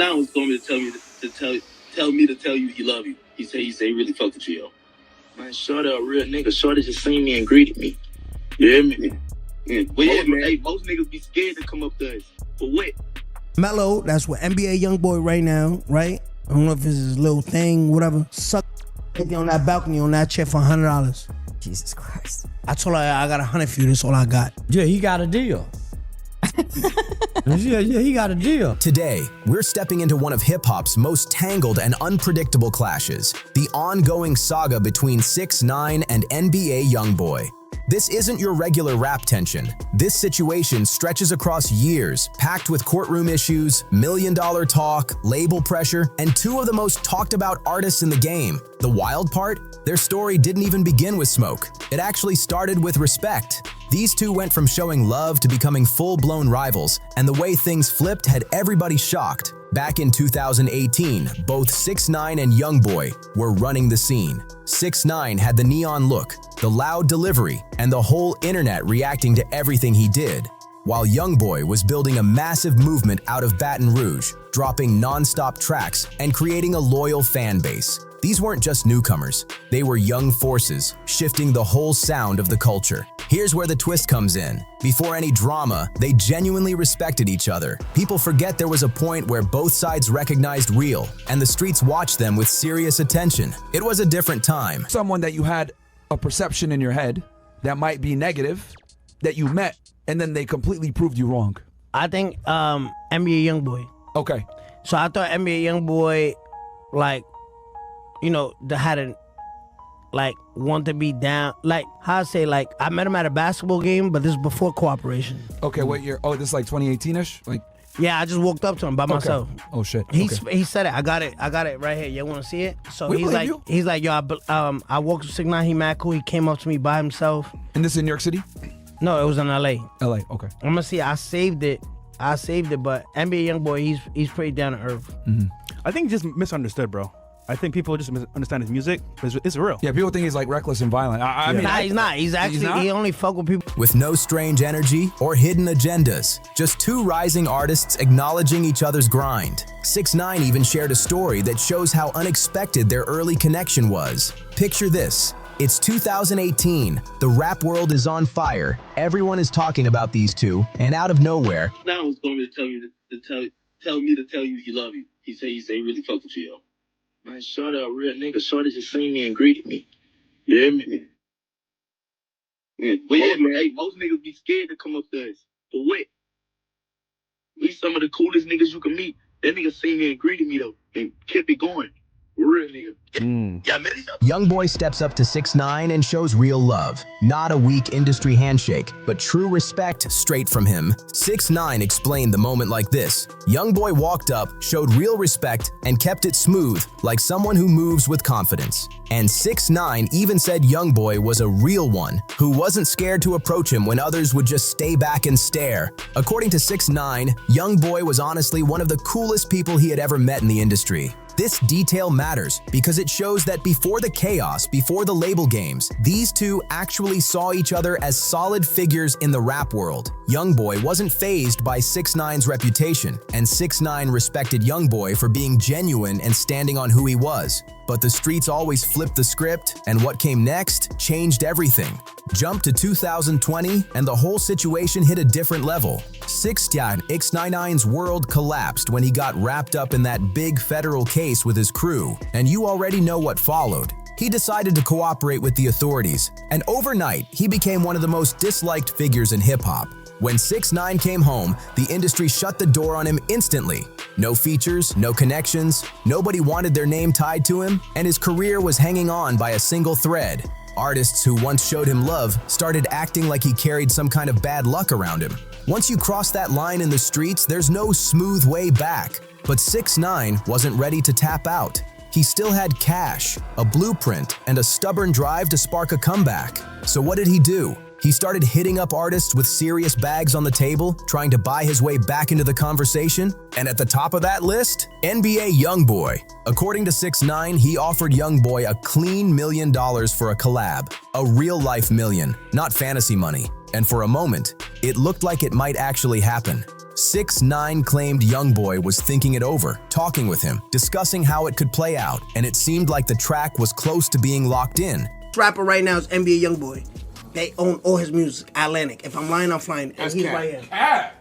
Now he's going to tell me to tell you he love you. He say he really fucked with you, yo. Man, Shorty a real nigga. Shorty just seen me and greeted me. You hear me? Yeah. But yeah, man. Hey, most niggas be scared to come up to us. For what? Mello, that's what NBA Youngboy right now, right? I don't know if it's his little thing, whatever. Suck on that balcony on that chair for $100. Jesus Christ. I told her I got 100 for you, that's all I got. Yeah, he got a deal. yeah, he got a deal. Today, we're stepping into one of hip-hop's most tangled and unpredictable clashes, the ongoing saga between 6ix9ine and NBA Youngboy. This isn't your regular rap tension. This situation stretches across years, packed with courtroom issues, million-dollar talk, label pressure, and two of the most talked-about artists in the game. The wild part? Their story didn't even begin with smoke. It actually started with respect. These two went from showing love to becoming full-blown rivals, and the way things flipped had everybody shocked. Back in 2018, both 6ix9ine and Youngboy were running the scene. 6ix9ine had the neon look, the loud delivery, and the whole internet reacting to everything he did, while Youngboy was building a massive movement out of Baton Rouge, dropping non-stop tracks and creating a loyal fan base. These weren't just newcomers, they were young forces, shifting the whole sound of the culture. Here's where the twist comes in. Before any drama, they genuinely respected each other. People forget there was a point where both sides recognized real, and the streets watched them with serious attention. It was a different time. Someone that you had a perception in your head that might be negative, that you met, and then they completely proved you wrong. I think NBA Youngboy. Okay. So I thought NBA Youngboy, like, you know, want to be down. Like, how I say, like, I met him at a basketball game, but this is before cooperation. Okay, what year? Oh, this is like 2018-ish? Like, yeah, I just walked up to him by myself. Oh shit. He said it. I got it right here. You want to see it? So he's like, yo, I walked with 6ix9ine. He mad cool. He came up to me by himself. And this in New York City? No, it was in LA. LA, okay. I'm gonna see. I saved it, but NBA Youngboy, he's pretty down to earth. Mm-hmm. I think just misunderstood, bro. I think people just misunderstand his music. It's real. Yeah, people think he's like reckless and violent. I mean, nah, he's not. He's actually, he only fuck with people. With no strange energy or hidden agendas, just two rising artists acknowledging each other's grind. 6ix9ine even shared a story that shows how unexpected their early connection was. Picture this. It's 2018. The rap world is on fire. Everyone is talking about these two, and out of nowhere, now he's going to tell you to tell you he love you. He say he really fucked with you, yo. Man, Shorty a real nigga. Shorty just seen me and greeted me. You hear me? Yeah. But yeah, man, hey, most niggas be scared to come up to us. For what? We some of the coolest niggas you can meet. That nigga seen me and greeted me, though, and kept it going. Real nigga. Youngboy steps up to 6ix9ine and shows real love. Not a weak industry handshake, but true respect straight from him. 6ix9ine explained the moment like this. Youngboy walked up, showed real respect, and kept it smooth, like someone who moves with confidence. And 6ix9ine even said Youngboy was a real one, who wasn't scared to approach him when others would just stay back and stare. According to 6ix9ine, Youngboy was honestly one of the coolest people he had ever met in the industry. This detail matters because it shows that before the chaos, before the label games, these two actually saw each other as solid figures in the rap world. Youngboy wasn't fazed by 6ix9ine's reputation, and 6ix9ine respected Youngboy for being genuine and standing on who he was. But the streets always flipped the script, and what came next changed everything. Jump to 2020, and the whole situation hit a different level. 6ix9ine's world collapsed when he got wrapped up in that big federal case with his crew, and you already know what followed. He decided to cooperate with the authorities, and overnight, he became one of the most disliked figures in hip-hop. When 6ix9ine came home, the industry shut the door on him instantly. No features, no connections, nobody wanted their name tied to him, and his career was hanging on by a single thread. Artists who once showed him love started acting like he carried some kind of bad luck around him. Once you cross that line in the streets, there's no smooth way back. But 6ix9ine wasn't ready to tap out. He still had cash, a blueprint, and a stubborn drive to spark a comeback. So what did he do? He started hitting up artists with serious bags on the table, trying to buy his way back into the conversation. And at the top of that list, NBA Youngboy. According to 6ix9ine, he offered Youngboy a clean $1 million for a collab. A real-life million, not fantasy money. And for a moment, it looked like it might actually happen. 6ix9ine claimed Youngboy was thinking it over, talking with him, discussing how it could play out, and it seemed like the track was close to being locked in. Rapper right now is NBA Youngboy. They own all his music. Atlantic. If I'm lying, I'm flying. And he's right here.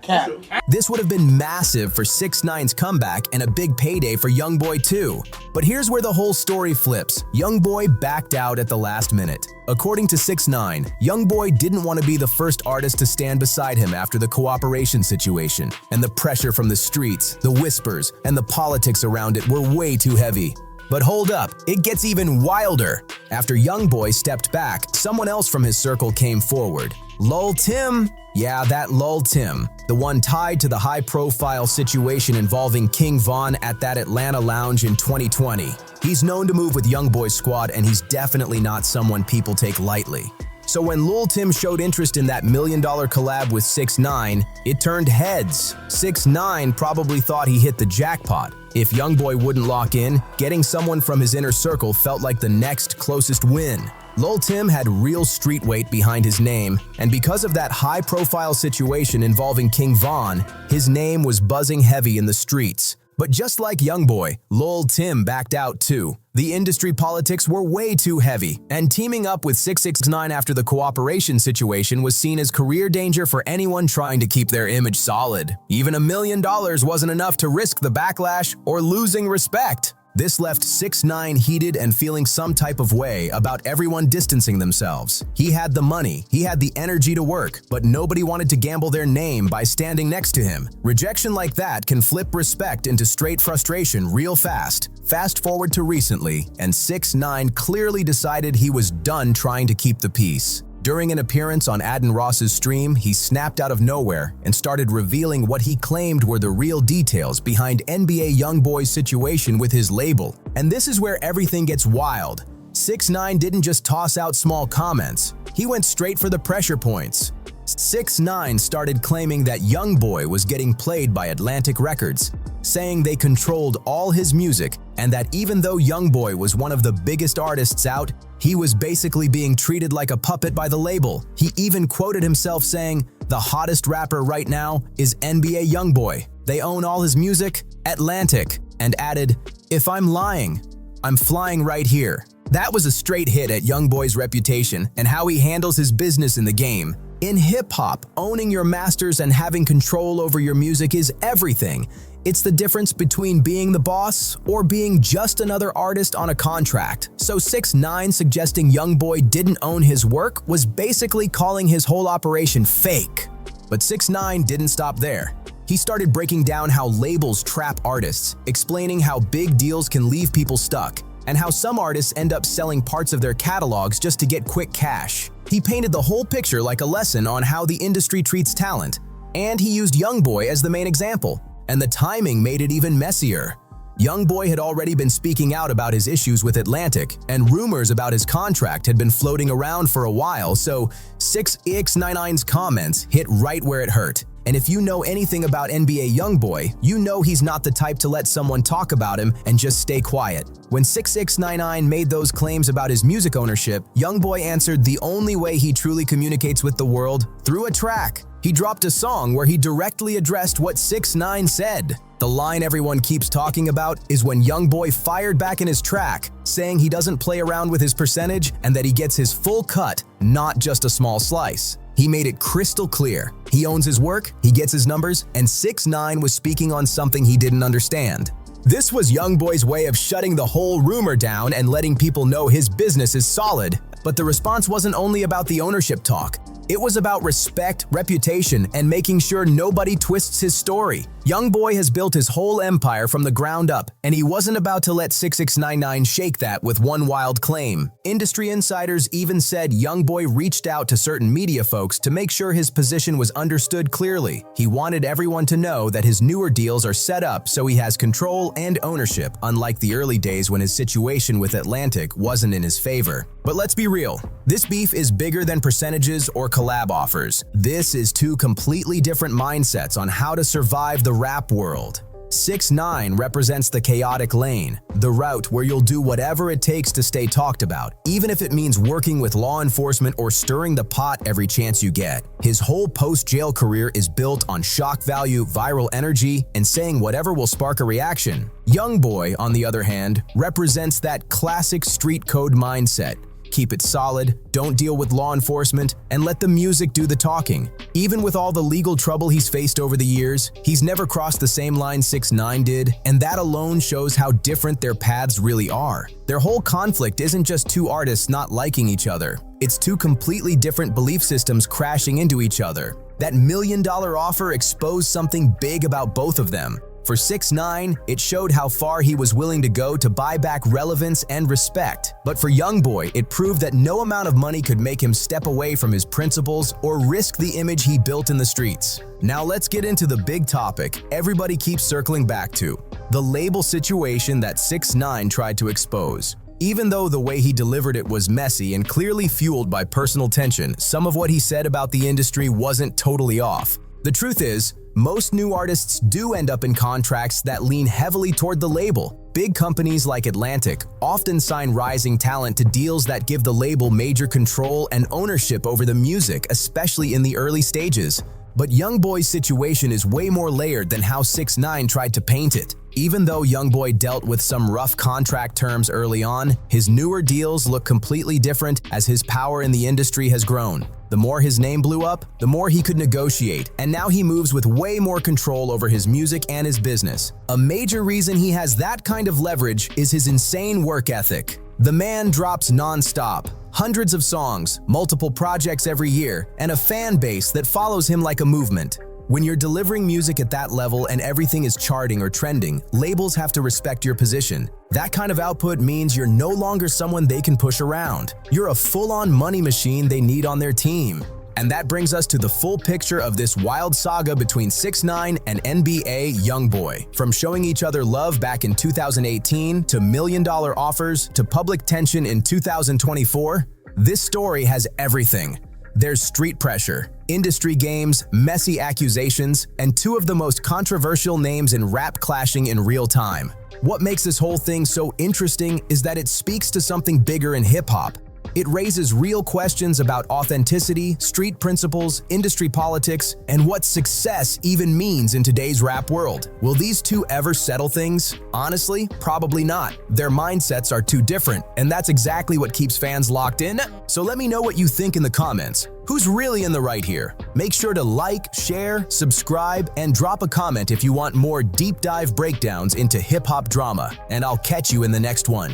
Cap. This would have been massive for 6ix9ine's comeback and a big payday for Youngboy too. But here's where the whole story flips. Youngboy backed out at the last minute. According to 6ix9ine, Youngboy didn't want to be the first artist to stand beside him after the cooperation situation, and the pressure from the streets, the whispers, and the politics around it were way too heavy. But hold up, it gets even wilder. After Youngboy stepped back, someone else from his circle came forward. Lil Tim. Yeah, that Lil Tim, the one tied to the high-profile situation involving King Von at that Atlanta lounge in 2020. He's known to move with Youngboy's squad, and he's definitely not someone people take lightly. So when Lil Tim showed interest in that $1 million collab with 6ix9ine, it turned heads. 6ix9ine probably thought he hit the jackpot. If Youngboy wouldn't lock in, getting someone from his inner circle felt like the next closest win. Lil Tim had real street weight behind his name, and because of that high-profile situation involving King Von, his name was buzzing heavy in the streets. But just like Youngboy, Lil Tim backed out too. The industry politics were way too heavy, and teaming up with 6ix9ine after the cooperation situation was seen as career danger for anyone trying to keep their image solid. Even $1 million wasn't enough to risk the backlash or losing respect. This left 6ix9ine heated and feeling some type of way about everyone distancing themselves. He had the money, he had the energy to work, but nobody wanted to gamble their name by standing next to him. Rejection like that can flip respect into straight frustration real fast. Fast forward to recently, and 6ix9ine clearly decided he was done trying to keep the peace. During an appearance on Adin Ross's stream, he snapped out of nowhere and started revealing what he claimed were the real details behind NBA Youngboy's situation with his label. And this is where everything gets wild. 6ix9ine didn't just toss out small comments. He went straight for the pressure points. 6ix9ine started claiming that Youngboy was getting played by Atlantic Records, saying they controlled all his music, and that even though Youngboy was one of the biggest artists out, he was basically being treated like a puppet by the label. He even quoted himself saying, "The hottest rapper right now is NBA Youngboy. They own all his music, Atlantic," and added, "If I'm lying, I'm flying right here." That was a straight hit at Youngboy's reputation and how he handles his business in the game. In hip-hop, owning your masters and having control over your music is everything. It's the difference between being the boss or being just another artist on a contract. So 6ix9ine suggesting Youngboy didn't own his work was basically calling his whole operation fake. But 6ix9ine didn't stop there. He started breaking down how labels trap artists, explaining how big deals can leave people stuck, and how some artists end up selling parts of their catalogs just to get quick cash. He painted the whole picture like a lesson on how the industry treats talent, and he used Youngboy as the main example. And the timing made it even messier. Youngboy had already been speaking out about his issues with Atlantic, and rumors about his contract had been floating around for a while, so 6ix9ine's comments hit right where it hurt. And if you know anything about NBA Youngboy, you know he's not the type to let someone talk about him and just stay quiet. When 6ix9ine made those claims about his music ownership, Youngboy answered the only way he truly communicates with the world, through a track. He dropped a song where he directly addressed what 6ix9ine said. The line everyone keeps talking about is when Youngboy fired back in his track, saying he doesn't play around with his percentage and that he gets his full cut, not just a small slice. He made it crystal clear. He owns his work, he gets his numbers, and 6ix9ine was speaking on something he didn't understand. This was Youngboy's way of shutting the whole rumor down and letting people know his business is solid. But the response wasn't only about the ownership talk. It was about respect, reputation, and making sure nobody twists his story. Youngboy has built his whole empire from the ground up, and he wasn't about to let 6ix9ine shake that with one wild claim. Industry insiders even said Youngboy reached out to certain media folks to make sure his position was understood clearly. He wanted everyone to know that his newer deals are set up so he has control and ownership, unlike the early days when his situation with Atlantic wasn't in his favor. But let's be real, this beef is bigger than percentages or collab offers. This is two completely different mindsets on how to survive the rap world. 6ix9ine represents the chaotic lane, the route where you'll do whatever it takes to stay talked about, even if it means working with law enforcement or stirring the pot every chance you get. His whole post-jail career is built on shock value, viral energy, and saying whatever will spark a reaction. Youngboy, on the other hand, represents that classic street code mindset. Keep it solid, don't deal with law enforcement, and let the music do the talking. Even with all the legal trouble he's faced over the years, he's never crossed the same line 6ix9ine did, and that alone shows how different their paths really are. Their whole conflict isn't just two artists not liking each other. It's two completely different belief systems crashing into each other. That $1 million offer exposed something big about both of them. For 6ix9ine, it showed how far he was willing to go to buy back relevance and respect. But for Youngboy, it proved that no amount of money could make him step away from his principles or risk the image he built in the streets. Now let's get into the big topic everybody keeps circling back to: the label situation that 6ix9ine tried to expose. Even though the way he delivered it was messy and clearly fueled by personal tension, some of what he said about the industry wasn't totally off. The truth is, most new artists do end up in contracts that lean heavily toward the label. Big companies like Atlantic often sign rising talent to deals that give the label major control and ownership over the music, especially in the early stages. But Youngboy's situation is way more layered than how 6ix9ine tried to paint it. Even though Youngboy dealt with some rough contract terms early on, his newer deals look completely different as his power in the industry has grown. The more his name blew up, the more he could negotiate, and now he moves with way more control over his music and his business. A major reason he has that kind of leverage is his insane work ethic. The man drops non-stop, hundreds of songs, multiple projects every year, and a fan base that follows him like a movement. When you're delivering music at that level and everything is charting or trending, labels have to respect your position. That kind of output means you're no longer someone they can push around. You're a full-on money machine they need on their team. And that brings us to the full picture of this wild saga between 6ix9ine and NBA Youngboy. From showing each other love back in 2018 to $1 million offers to public tension in 2024, this story has everything. There's street pressure, industry games, messy accusations, and two of the most controversial names in rap clashing in real time. What makes this whole thing so interesting is that it speaks to something bigger in hip-hop. It raises real questions about authenticity, street principles, industry politics, and what success even means in today's rap world. Will these two ever settle things? Honestly, probably not. Their mindsets are too different, and that's exactly what keeps fans locked in. So let me know what you think in the comments. Who's really in the right here? Make sure to like, share, subscribe, and drop a comment if you want more deep dive breakdowns into hip-hop drama, and I'll catch you in the next one.